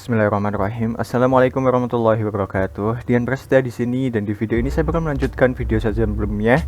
Bismillahirrahmanirrahim. Assalamualaikum warahmatullahi wabarakatuh. Dian Prasetya di sini, dan di video ini saya bakal melanjutkan video saya sebelumnya,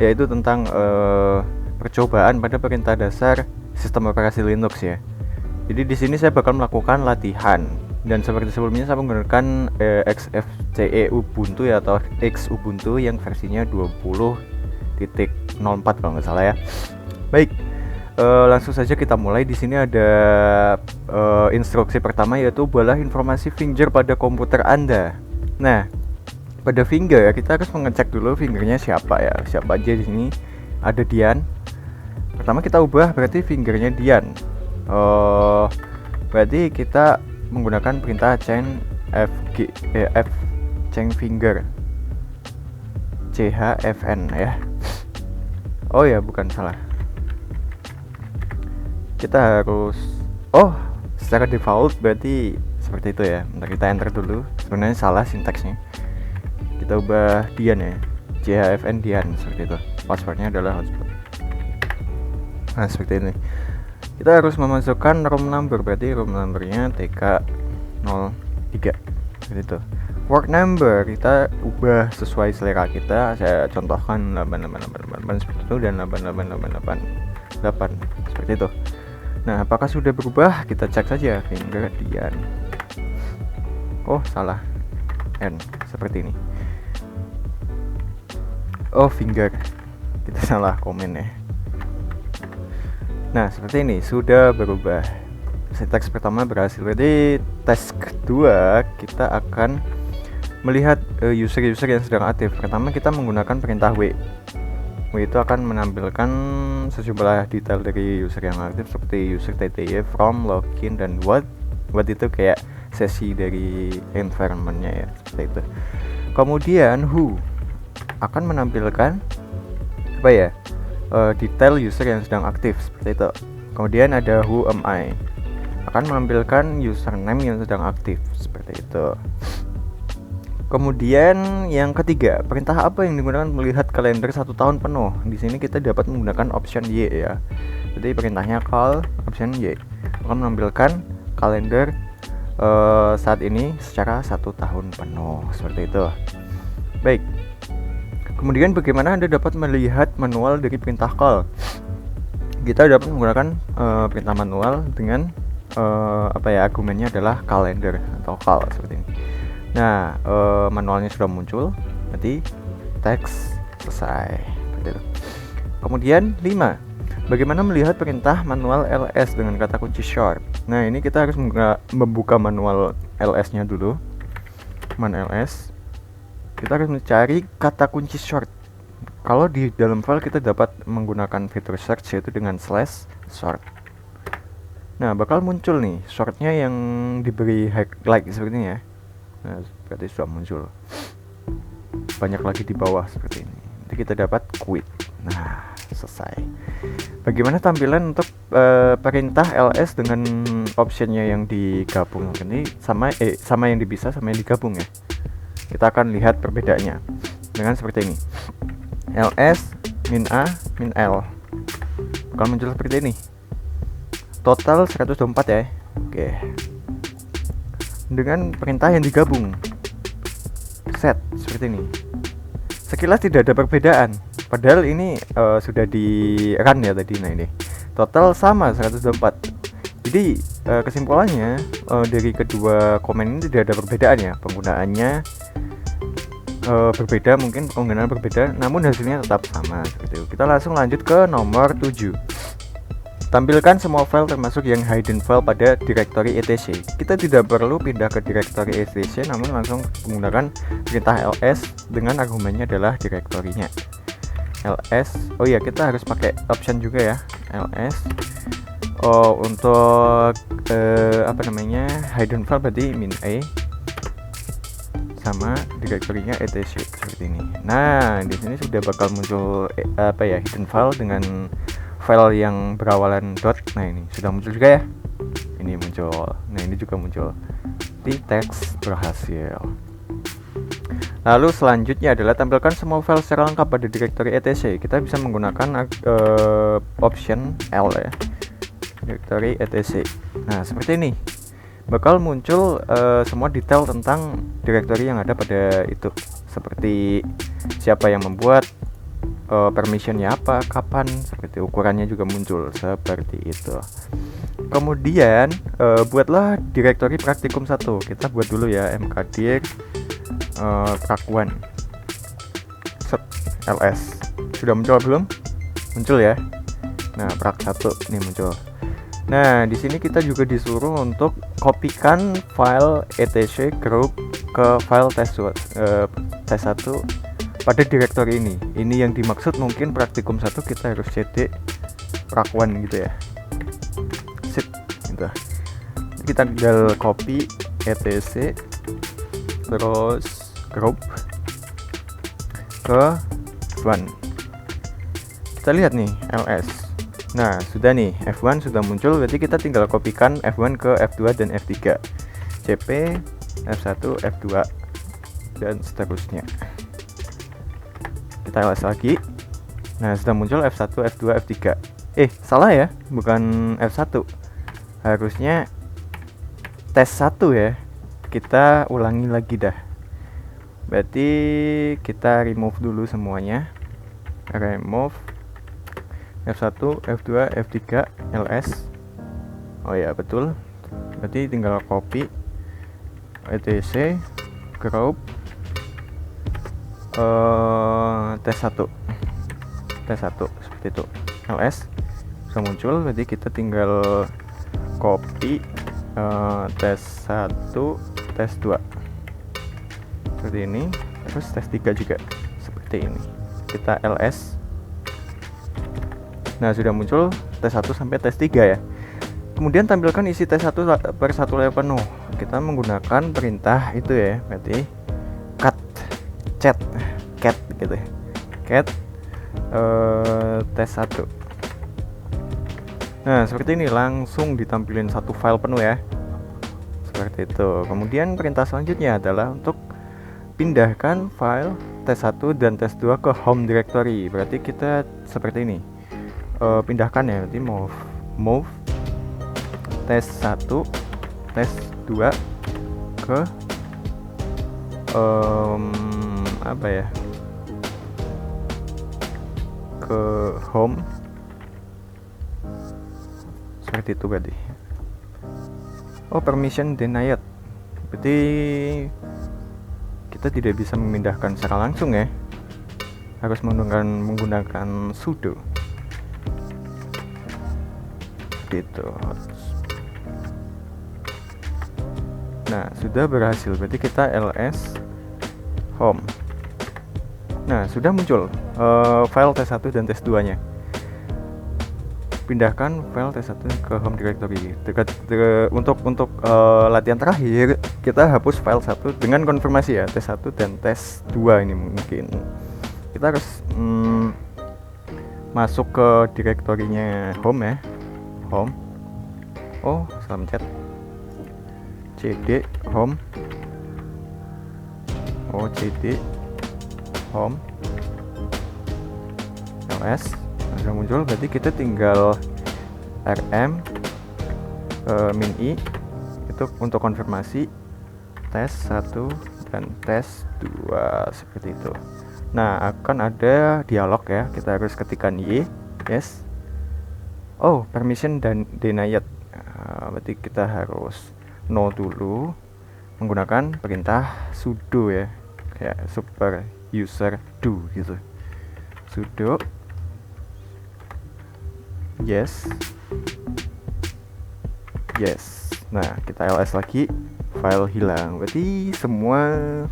yaitu tentang percobaan pada perintah dasar sistem operasi Linux ya. Jadi di sini saya bakal melakukan latihan, dan seperti sebelumnya saya menggunakan XFCE Ubuntu ya, atau X Ubuntu yang versinya 20.04 kalau nggak salah ya. Baik. Langsung saja kita mulai. Di sini ada instruksi pertama, yaitu ubahlah informasi finger pada komputer Anda. Nah, pada finger kita harus mengecek dulu fingernya siapa ya, siapa aja di sini. Ada Dian. Pertama kita ubah berarti fingernya Dian. Berarti kita menggunakan perintah change change finger chfn ya. Oh ya, bukan, salah. Kita harus secara default berarti seperti itu ya. Bentar, kita enter dulu. Sebenarnya salah sintaksnya. Kita ubah Dian ya, chfn Dian, seperti itu. Passwordnya adalah hotspot. Nah, seperti ini. Kita harus memasukkan room number, berarti room numbernya TK03, seperti itu. Work number kita ubah sesuai selera kita. Saya contohkan 8888 seperti itu, dan 8888 seperti itu. Nah, apakah sudah berubah? Kita cek saja finger Dian. Oh, salah. N seperti ini. Oh, finger. Kita salah komen ya. Nah, seperti ini sudah berubah. Sintaks pertama berhasil. Berarti tes kedua kita akan melihat user-user yang sedang aktif. Pertama kita menggunakan perintah W itu akan menampilkan sejumlah detail dari user yang aktif, seperti user TTY, from, login, dan what itu kayak sesi dari environmentnya ya, seperti itu. Kemudian who akan menampilkan apa ya, detail user yang sedang aktif, seperti itu. Kemudian ada who am I, akan menampilkan username yang sedang aktif, seperti itu. Kemudian yang ketiga, perintah apa yang digunakan melihat kalender 1 tahun penuh? Di sini kita dapat menggunakan option Y ya. Jadi perintahnya call option Y akan menampilkan kalender saat ini secara 1 tahun penuh, seperti itu. Baik. Kemudian bagaimana Anda dapat melihat manual dari perintah call? Kita dapat menggunakan perintah manual dengan argumennya adalah kalender atau call, seperti ini. Nah, manualnya sudah muncul, berarti teks selesai. Kemudian 5, bagaimana melihat perintah manual ls dengan kata kunci short? Nah, ini kita harus membuka manual ls-nya dulu. Man ls, kita harus mencari kata kunci short. Kalau di dalam file kita dapat menggunakan fitur search, yaitu dengan /short. Nah, bakal muncul nih shortnya yang diberi highlight seperti ini ya. Nah, berarti sudah muncul. Banyak lagi di bawah seperti ini. Nanti kita dapat quit. Nah, selesai. Bagaimana tampilan untuk perintah ls dengan optionnya yang digabung? Ini sama yang dipisah sama yang digabung ya. Kita akan lihat perbedaannya dengan seperti ini. ls min a min l akan muncul seperti ini. Total 124 ya. Oke. Dengan perintah yang digabung set seperti ini, sekilas tidak ada perbedaan, padahal ini sudah di run ya tadi. Nah, ini total sama 124. Jadi kesimpulannya dari kedua komen ini tidak ada perbedaan ya. Penggunaannya berbeda, mungkin penggunaan berbeda, namun hasilnya tetap sama seperti itu. Kita langsung lanjut ke nomor 7. Tampilkan semua file termasuk yang hidden file pada direktori etc. Kita tidak perlu pindah ke direktori etc, namun langsung menggunakan perintah ls dengan argumennya adalah direktorinya. ls, oh ya, kita harus pakai option juga ya. ls untuk hidden file berarti min a sama direktorinya etc, seperti ini. Nah, di sini sudah bakal muncul hidden file dengan file yang berawalan dot. Nah, ini sudah muncul juga ya. Ini muncul. Nah, ini juga muncul. Di teks berhasil. Lalu selanjutnya adalah tampilkan semua file secara lengkap pada direktori etc. Kita bisa menggunakan option L ya. Directory etc. Nah, seperti ini. bakal muncul semua detail tentang directory yang ada pada itu, seperti siapa yang membuat, permissionnya apa, kapan, seperti ukurannya juga muncul seperti itu. Kemudian buatlah directory praktikum 1. Kita buat dulu ya, mkdir prakuan ls. Sudah muncul belum? Muncul ya. Nah, prak 1 nih muncul. Nah, di sini kita juga disuruh untuk kopikan file etc group ke file test1 pada directory ini. Ini yang dimaksud mungkin praktikum 1 kita harus cd prakuan gitu ya. Sip, gitu. Kita tinggal copy etc terus group ke F1. Kita lihat nih ls. Nah, sudah nih F1 sudah muncul, berarti kita tinggal kopikan F1 ke F2 dan F3. CP F1 F2 dan seterusnya. Kita ls lagi. Nah, sudah muncul F1 F2 F3. Salah ya, bukan F1. Harusnya tes 1 ya. Kita ulangi lagi dah. Berarti kita remove dulu semuanya. Remove F1, F2, F3, ls. Oh ya, betul. Berarti tinggal copy etc group tes 1 seperti itu. ls sudah muncul, berarti kita tinggal copy tes 1, tes 2 seperti ini, terus tes 3 juga seperti ini. Kita ls. Nah, sudah muncul tes 1 sampai tes 3 ya. Kemudian tampilkan isi tes 1 per 1 layar penuh. Kita menggunakan perintah itu ya, berarti cat gitu ya. Cat tes 1. Nah, seperti ini langsung ditampilin satu file penuh ya. Seperti itu. Kemudian perintah selanjutnya adalah untuk pindahkan file tes 1 dan tes 2 ke home directory. Berarti kita seperti ini. Pindahkan ya, berarti move tes 1 tes 2 ke apa ya, ke home seperti itu. Berarti permission denied, berarti kita tidak bisa memindahkan secara langsung ya, harus menggunakan sudo gitu. Nah, sudah berhasil, berarti kita ls home. Nah, sudah muncul file tes 1 dan tes 2 nya. Pindahkan file tes 1 ke home directory. Untuk latihan terakhir kita hapus file 1 dengan konfirmasi ya, tes 1 dan tes 2 ini. Mungkin kita harus masuk ke direktorinya home ya, home. Salah mencet. cd home. cd home ls. Sudah muncul, berarti kita tinggal rm min i itu untuk konfirmasi tes 1 dan tes 2 seperti itu. Nah, akan ada dialog ya, kita harus ketikkan yes. Permission dan denied. Berarti kita harus no dulu menggunakan perintah sudo ya, kayak super user do gitu. Sudo yes. Nah, kita ls lagi, file hilang. Berarti semua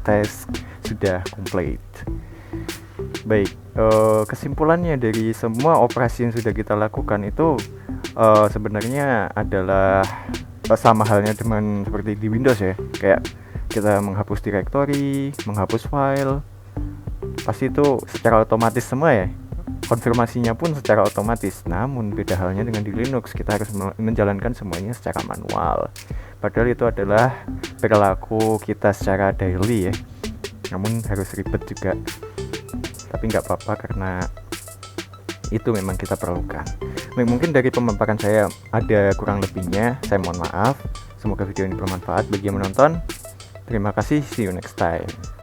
tes sudah complete. Baik, kesimpulannya dari semua operasi yang sudah kita lakukan itu sebenarnya adalah sama halnya dengan seperti di Windows ya. Kayak kita menghapus directory, menghapus file, pasti itu secara otomatis semua ya. Konfirmasinya pun secara otomatis. Namun beda halnya dengan di Linux, kita harus menjalankan semuanya secara manual. Padahal itu adalah perilaku kita secara daily ya. Namun harus ribet juga. Tapi nggak apa-apa karena itu memang kita perlukan. Mungkin dari pemaparan saya ada kurang lebihnya, saya mohon maaf. Semoga video ini bermanfaat bagi yang menonton. Terima kasih, see you next time.